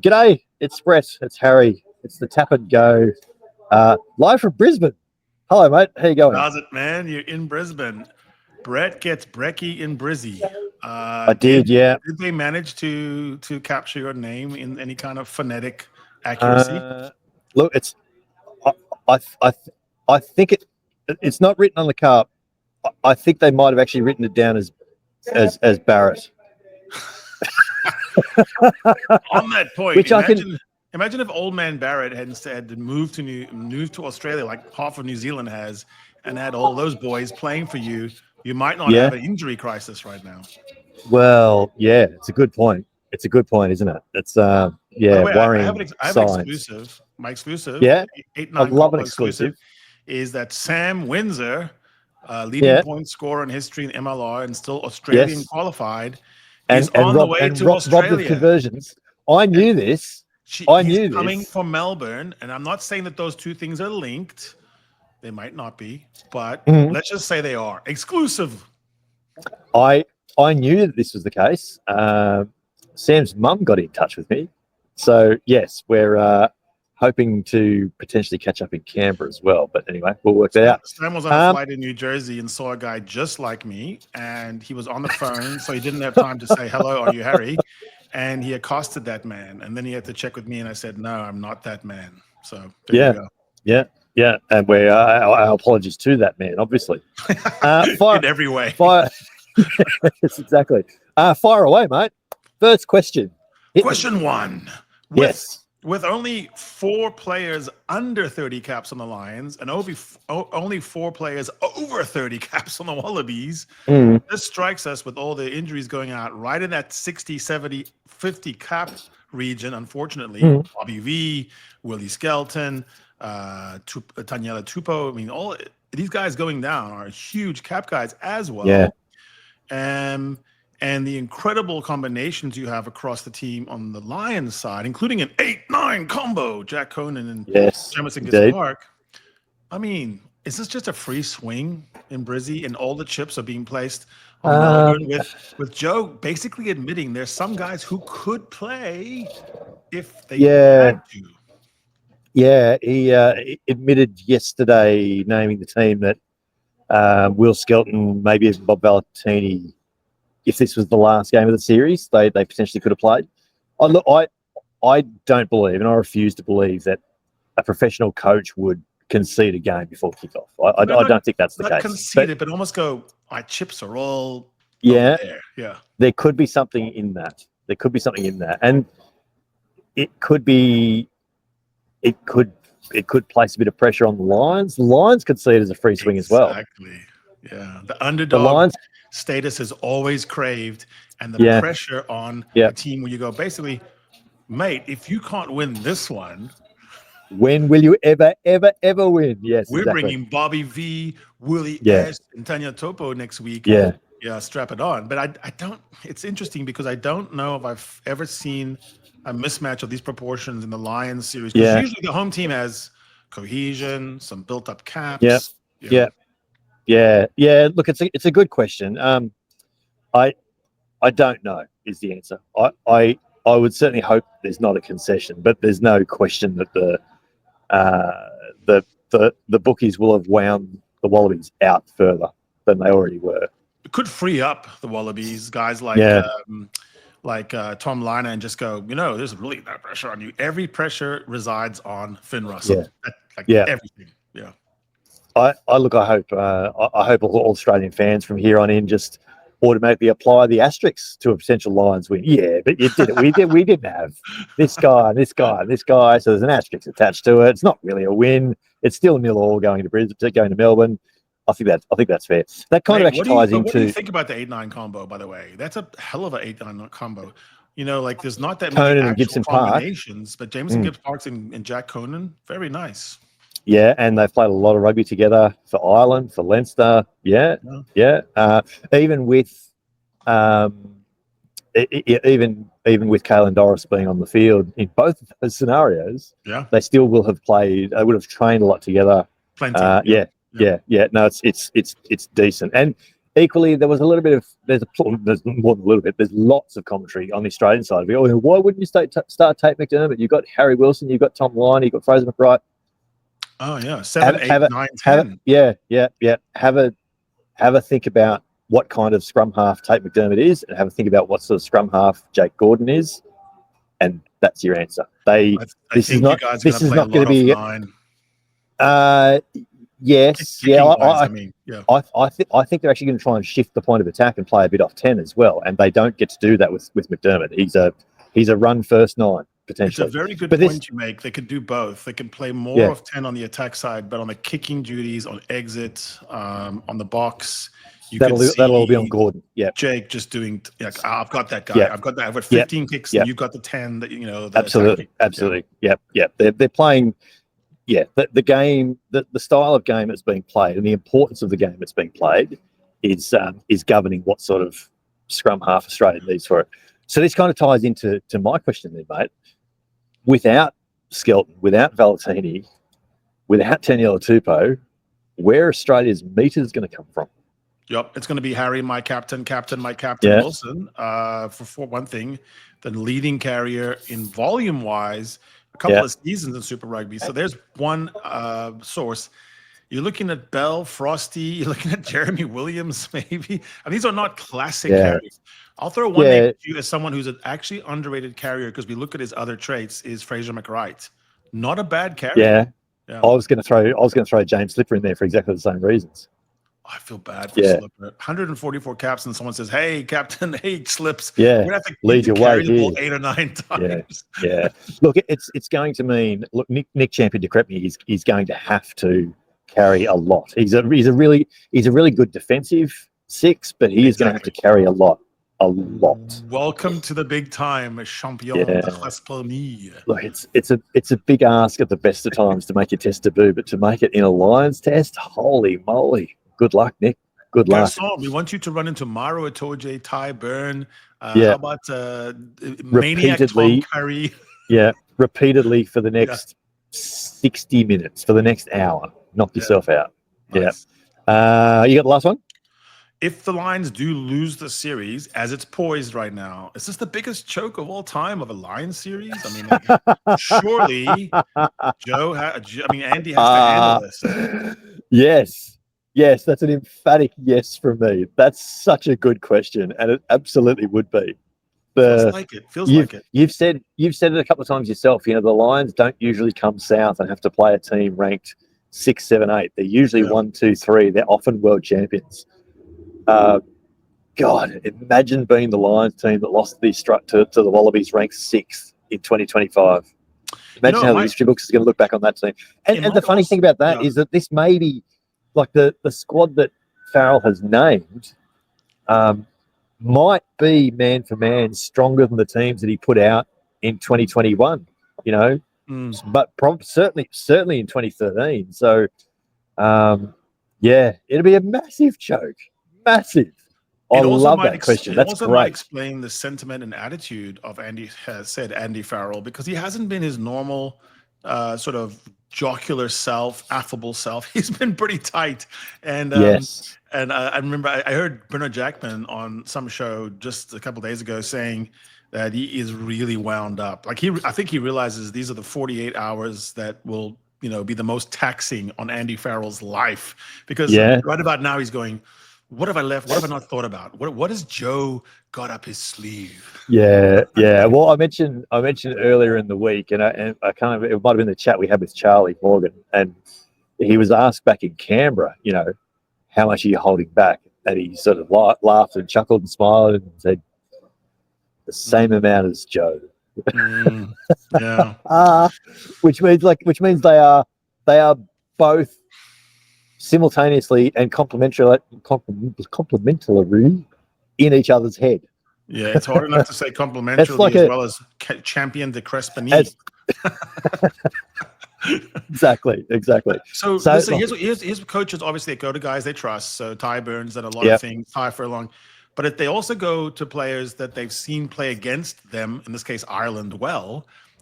G'day, it's Brett, it's Harry, it's the Tap and Go, live from Brisbane. Hello, mate. How you going? How's it, man? You're in Brisbane. Brett gets Brecky in Brizzy. I did, yeah. Did they manage to capture your name in any kind of phonetic accuracy? Look, it's I, I, I, I think it's not written on the car. I think they might have actually written it down as Barrett. On that point, Which imagine if Old Man Barrett had instead moved to Australia like half of New Zealand has, and had all those boys playing for you. You might not have an injury crisis right now. Well, yeah, it's a good point. It's a good point, isn't it? It's By the way, worrying. I have an exclusive. My exclusive, Yeah, 8-9 I'd love an combo exclusive. is that Sam Windsor, leading point scorer in history in MLR and still Australian qualified, is on the way to Australia. Robbed of conversions. I knew this. He's coming from Melbourne, and I'm not saying that those two things are linked. They might not be, but let's just say they are. Exclusive. I knew that this was the case. Sam's mum got in touch with me. So, yes, we're hoping to potentially catch up in Canberra as well. But anyway, we'll work that out. Sam was on a flight in New Jersey and saw a guy just like me, and he was on the phone, so he didn't have time to say, hello, are you Harry? And he accosted that man, and then he had to check with me, and I said, no, I'm not that man. So there you go. Yeah, and our apologies to that man, obviously. In every way. Yes, exactly. Fire away, mate. First question. Question one. With only 4 players under 30 caps on the Lions and only 4 players over 30 caps on the Wallabies, this strikes us with all the injuries going out right in that 60, 70, 50 cap region, unfortunately. Bobby V, Willie Skelton, Taniela Tupou. I mean, all these guys going down are huge cap guys as well. Yeah. And the incredible combinations you have across the team on the Lions side, including an 8-9 combo, Jack Conan and Jamison Gibson-Park. I mean, is this just a free swing in Brizzy, and all the chips are being placed on Melbourne with Joe basically admitting there's some guys who could play if they had to? Yeah, he admitted yesterday, naming the team, that Will Skelton, maybe even Bob Valentini, if this was the last game of the series, they potentially could have played. I don't believe, and I refuse to believe, that a professional coach would concede a game before kickoff. I don't think that's the case. Not concede but almost go, my chips are all there. Yeah. There could be something in that. And it could be, it could place a bit of pressure on the Lions. The Lions could see it as a free swing as well. Exactly. Yeah. The underdog status is always craved, and the pressure on a team where you go, basically, mate, if you can't win this one, when will you ever win? Yes, we're bringing Bobby V, Willie S, and Tanya Tupou next week. Yeah, strap it on. But I don't. It's interesting because I don't know if I've ever seen a mismatch of these proportions in the Lions series. Because usually the home team has cohesion, some built-up caps. Yeah. Look, it's a good question. I don't know is the answer. I would certainly hope there's not a concession, but there's no question that the bookies will have wound the Wallabies out further than they already were. It could free up the Wallabies, guys like Tom Liner, and just go, there's really no pressure on you. Every pressure resides on Finn Russell. Everything. Yeah. I hope all Australian fans from here on in just automatically apply the asterisks to a potential Lions win. Yeah, but you did it. We didn't have this guy and this guy and this guy, so there's an asterisk attached to it. It's not really a win. It's still 0-0 going to Brisbane, going to Melbourne. I think that's fair. That kind of actually ties into. What do you think about the 8-9 combo? By the way, that's a hell of an 8-9 combo. There's not that Conan many and Gibson combinations, but Jameson Gibbs-Park and Jack Conan, very nice. Yeah, and they've played a lot of rugby together for Ireland, for Leinster. Yeah. Even with with Kalen Doris being on the field in both of those scenarios, they still will have played. They would have trained a lot together. Plenty. No, it's decent, and equally, there was a little bit of there's more than a little bit. There's lots of commentary on the Australian side of it. Oh, why wouldn't you start Tate McDermott? You've got Harry Wilson, you've got Tom Lyon, you've got Fraser McWright. Oh yeah, 7, 8, 9, 10. Yeah. Have a think about what kind of scrum half Tate McDermott is, and have a think about what sort of scrum half Jake Gordon is, and that's your answer. This is not going to be. Yes, yeah. I think they're actually going to try and shift the point of attack and play a bit off 10 as well, and they don't get to do that with McDermott. He's a run first 9 potentially. It's a very good point you make. They could do both. They can play more of 10 on the attack side, but on the kicking duties, on exit, on the box, that'll all be on Gordon. Yeah, Jake just doing I've got that guy. I've got 15 kicks, and you've got the 10 that Absolutely. Yeah. They're playing. Yeah, the game, the style of game that's being played, and the importance of the game that's being played is governing what sort of scrum half Australia needs for it. So this kind of ties into my question there, mate. Without Skelton, without Valentini, without Taniela Tupou, where Australia's meter is going to come from? Yep, it's going to be Harry, my captain, Mike Wilson. For one thing, the leading carrier in volume-wise. A couple of seasons in Super Rugby. So there's one source. You're looking at Bell, Frosty. You're looking at Jeremy Williams, maybe. And these are not classic carriers. I'll throw one name to you as someone who's an actually underrated carrier because we look at his other traits. Is Fraser McWright? Not a bad carrier. Yeah. I was going to throw James Slipper in there for exactly the same reasons. I feel bad for Slipper. 144 caps, and someone says, "Hey, Captain, hey, Slips, we're gonna have to lead your carry way the ball 8 or 9 times." Yeah. Look, it's going to mean Nick Champion de Crespigny is going to have to carry a lot. He's a really good defensive 6, but he is going to have to carry a lot. Welcome to the big time, Champion de Crespigny. Look, it's a big ask at the best of times to make your test debut, but to make it in a Lions test, holy moly. Good luck, Nick. Good luck. Garçon, we want you to run into Maro Itoje, Ty Byrne. How about Maniac Tom Curry? Yeah, repeatedly for the next 60 minutes, for the next hour. Knock yourself out. Nice. Yeah. You got the last one? If the Lions do lose the series, as it's poised right now, is this the biggest choke of all time of a Lions series? I mean, surely Andy has to handle this. Yes, that's an emphatic yes from me. That's such a good question, and it absolutely would be. Feels like it. You've said it a couple of times yourself. The Lions don't usually come south and have to play a team ranked 6, 7, 8. They're usually 1, 2, 3. They're often world champions. God, imagine being the Lions team that lost to the Wallabies ranked 6th in 2025. Imagine how the history books is going to look back on that team. And the funny thing about that is that this may be like the squad that Farrell has named might be man for man stronger than the teams that he put out in 2021, but certainly in 2013. So, it'll be a massive choke. Massive. I love that question. That's great. Might explain the sentiment and attitude of Andy Farrell, because he hasn't been his normal sort of jocular self, affable self. He's been pretty tight. And and I remember I heard Bernard Jackman on some show just a couple of days ago saying that he is really wound up. Like I think he realizes these are the 48 hours that will, be the most taxing on Andy Farrell's life, because right about now he's going, what have I left? What have I not thought about? What has Joe got up his sleeve? Yeah. Well, I mentioned earlier in the week, and I kind of, it might have been the chat we had with Charlie Morgan, and he was asked back in Canberra, how much are you holding back? And he sort of laughed and chuckled and smiled and said, the same amount as Joe. Which means they are both simultaneously and complementary in each other's head. Yeah, it's hard enough to say complementarily as well as Champion de Crespigny. Exactly. So listen, here's coaches, obviously, they go to guys they trust. So Ty Burns done a lot of things, Ty Furlong. But if they also go to players that they've seen play against them, in this case, Ireland,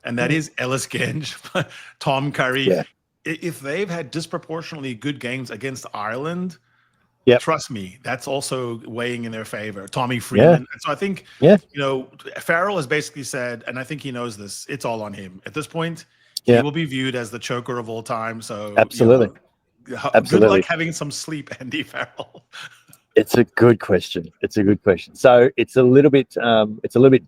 and that is Ellis Genge, Tom Curry. Yeah. If they've had disproportionately good games against Ireland, Yep. Trust me, that's also weighing in their favor. Tommy Freeman. And so I think, Farrell has basically said, and I think he knows this, it's all on him. At this point, he will be viewed as the choker of all time. So absolutely. Good luck having some sleep, Andy Farrell. It's a good question. So it's a little bit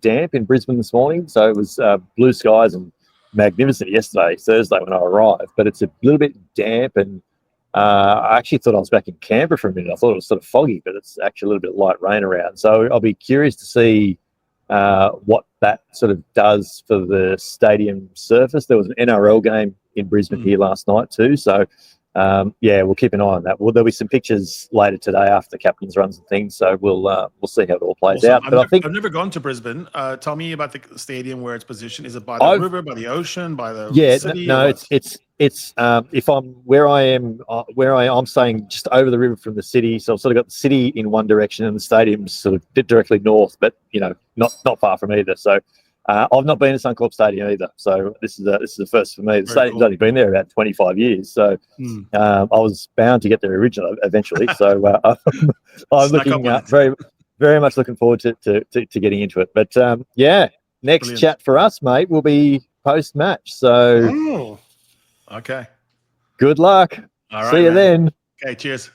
damp in Brisbane this morning. So it was blue skies and magnificent yesterday, Thursday when I arrived, but it's a little bit damp, and I actually thought I was back in Canberra for a minute. I thought it was sort of foggy, but it's actually a little bit of light rain around. So I'll be curious to see what that sort of does for the stadium surface. There was an NRL game in Brisbane here last night too. So we'll keep an eye on that. Well, there'll be some pictures later today after the captain's runs and things. So we'll see how it all plays out. But I've never gone to Brisbane. Tell me about the stadium, where it's positioned. Is it by the river, by the ocean, by the city? It's if I'm where I am, I'm staying just over the river from the city. So I've sort of got the city in one direction and the stadium's sort of directly north, but not far from either. So I've not been to Suncorp Stadium either. So this is the first for me. The stadium's only been there about 25 years. So I was bound to get there eventually. So I'm looking very, very much looking forward to getting into it. But next Brilliant. Chat for us, mate, will be post-match. So okay. Good luck. All right, See you then. Okay, cheers.